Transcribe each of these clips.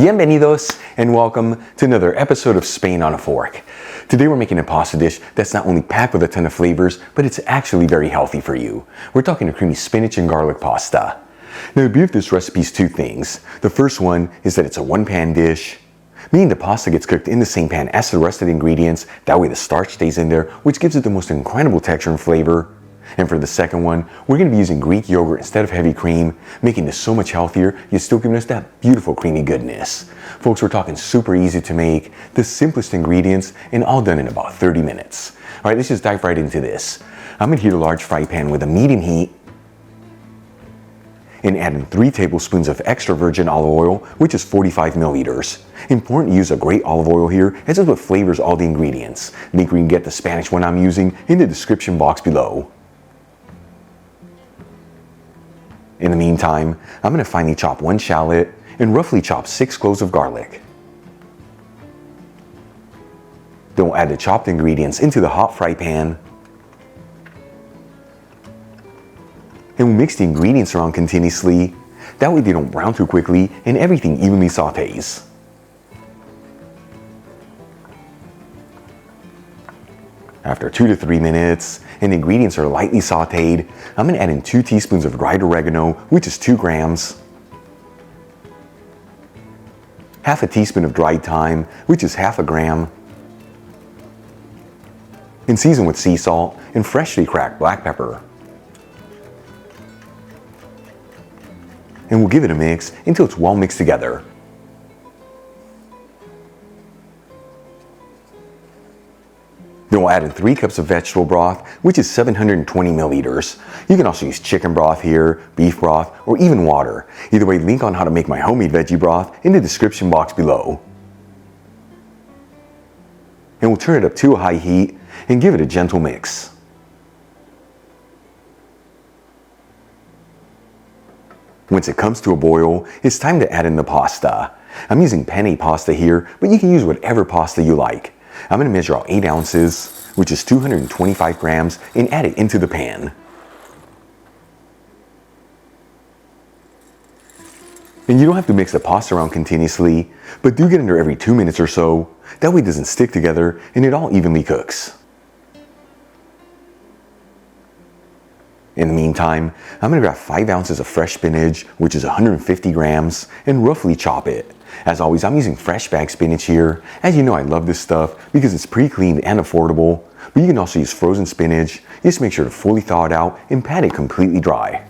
Bienvenidos and welcome to another episode of Spain on a Fork. Today we're making a pasta dish that's not only packed with a ton of flavors, but it's actually very healthy for you. We're talking a creamy spinach and garlic pasta. Now the beauty of this recipe is two things. The first one is that it's a one-pan dish, meaning the pasta gets cooked in the same pan as the rest of the ingredients. That way the starch stays in there, which gives it the most incredible texture and flavor. And for the second one, we're going to be using Greek yogurt instead of heavy cream, making this so much healthier, yet still giving us that beautiful creamy goodness. Folks, we're talking super easy to make, the simplest ingredients, and all done in about 30 minutes. All right, let's just dive right into this. I'm going to heat a large fry pan with a medium heat and add in 3 tablespoons of extra virgin olive oil, which is 45 milliliters. Important to use a great olive oil here, as it's what flavors all the ingredients. Link where you can get the Spanish one I'm using in the description box below. In the meantime, I'm going to finely chop 1 shallot and roughly chop 6 cloves of garlic. Then we'll add the chopped ingredients into the hot fry pan. And we'll mix the ingredients around continuously. That way they don't brown too quickly and everything evenly sautés. After 2 to 3 minutes, and the ingredients are lightly sauteed, I'm going to add in 2 teaspoons of dried oregano, which is 2 grams, half a teaspoon of dried thyme, which is half a gram, and season with sea salt and freshly cracked black pepper. And we'll give it a mix until it's well mixed together. Then we'll add in 3 cups of vegetable broth, which is 720 milliliters. You can also use chicken broth here, beef broth, or even water. Either way, link on how to make my homemade veggie broth in the description box below. And we'll turn it up to a high heat and give it a gentle mix. Once it comes to a boil, it's time to add in the pasta. I'm using penne pasta here, but you can use whatever pasta you like. I'm going to measure out 8 ounces, which is 225 grams, and add it into the pan. And you don't have to mix the pasta around continuously, but do get under every 2 minutes or so. That way it doesn't stick together and it all evenly cooks. In the meantime, I'm going to grab 5 ounces of fresh spinach, which is 150 grams, and roughly chop it. As always, I'm using fresh bag spinach here. As you know, I love this stuff because it's pre-cleaned and affordable, but you can also use frozen spinach. Just make sure to fully thaw it out and pat it completely dry.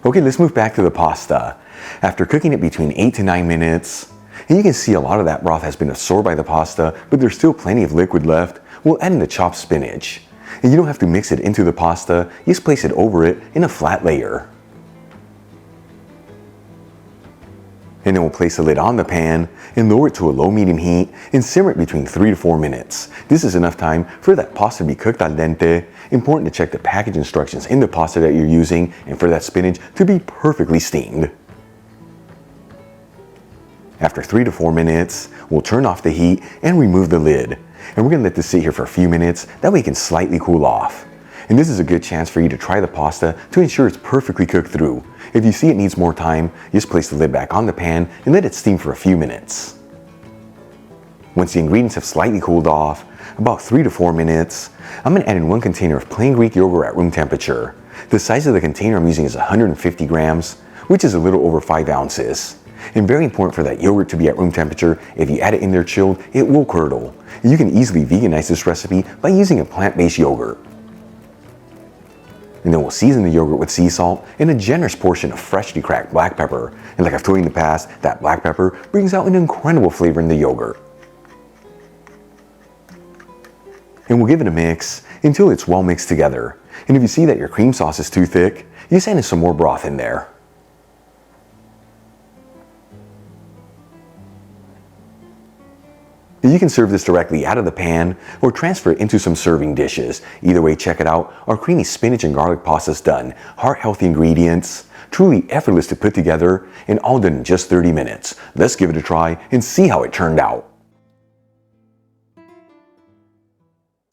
Okay, let's move back to the pasta. After cooking it between 8 to 9 minutes, and you can see a lot of that broth has been absorbed by the pasta, but there's still plenty of liquid left, we'll add in the chopped spinach. And you don't have to mix it into the pasta, just place it over it in a flat layer. And then we'll place the lid on the pan and lower it to a low-medium heat and simmer it between 3 to 4 minutes. This is enough time for that pasta to be cooked al dente. Important to check the package instructions in the pasta that you're using and for that spinach to be perfectly steamed. After 3 to 4 minutes, we'll turn off the heat and remove the lid. And we're going to let this sit here for a few minutes, that way it can slightly cool off. And this is a good chance for you to try the pasta to ensure it's perfectly cooked through. If you see it needs more time, just place the lid back on the pan and let it steam for a few minutes. Once the ingredients have slightly cooled off, about 3 to 4 minutes, I'm going to add in 1 container of plain Greek yogurt at room temperature. The size of the container I'm using is 150 grams, which is a little over 5 ounces. And very important for that yogurt to be at room temperature. If you add it in there chilled, it will curdle. You can easily veganize this recipe by using a plant-based yogurt. And then we'll season the yogurt with sea salt and a generous portion of freshly cracked black pepper. And like I've told you in the past, that black pepper brings out an incredible flavor in the yogurt. And we'll give it a mix until it's well mixed together. And if you see that your cream sauce is too thick, you just add in some more broth in there. You can serve this directly out of the pan or transfer it into some serving dishes. Either way, check it out. Our creamy spinach and garlic pasta is done. Heart-healthy ingredients, truly effortless to put together, and all done in just 30 minutes. Let's give it a try and see how it turned out.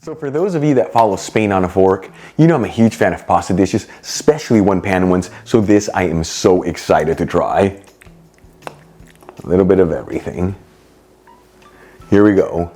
So for those of you that follow Spain on a Fork, you know I'm a huge fan of pasta dishes, especially one-pan ones, so this I am so excited to try. A little bit of everything. Here we go.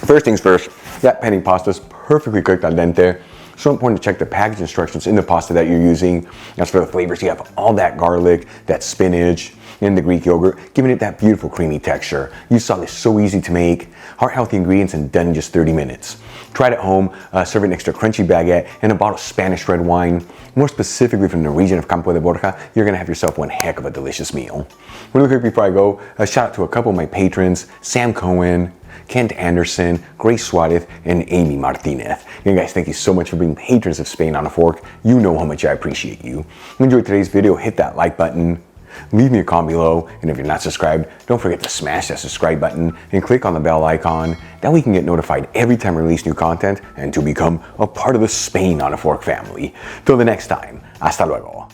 First things first, that penne pasta is perfectly cooked al dente. So important to check the package instructions in the pasta that you're using. As for the flavors, you have all that garlic, that spinach, and the Greek yogurt, giving it that beautiful creamy texture. You saw this so easy to make, heart-healthy ingredients and done in just 30 minutes. Try it at home, serve it next to a crunchy baguette and a bottle of Spanish red wine. More specifically from the region of Campo de Borja, you're gonna have yourself one heck of a delicious meal. Really quick before I go, a shout out to a couple of my patrons, Sam Cohen, Kent Anderson, Grace Swadith, and Amy Martinez. And guys, thank you so much for being patrons of Spain on a Fork. You know how much I appreciate you. If you enjoyed today's video, hit that like button, leave me a comment below, and if you're not subscribed, don't forget to smash that subscribe button and click on the bell icon. That way you can get notified every time I release new content and to become a part of the Spain on a Fork family. Till the next time, hasta luego.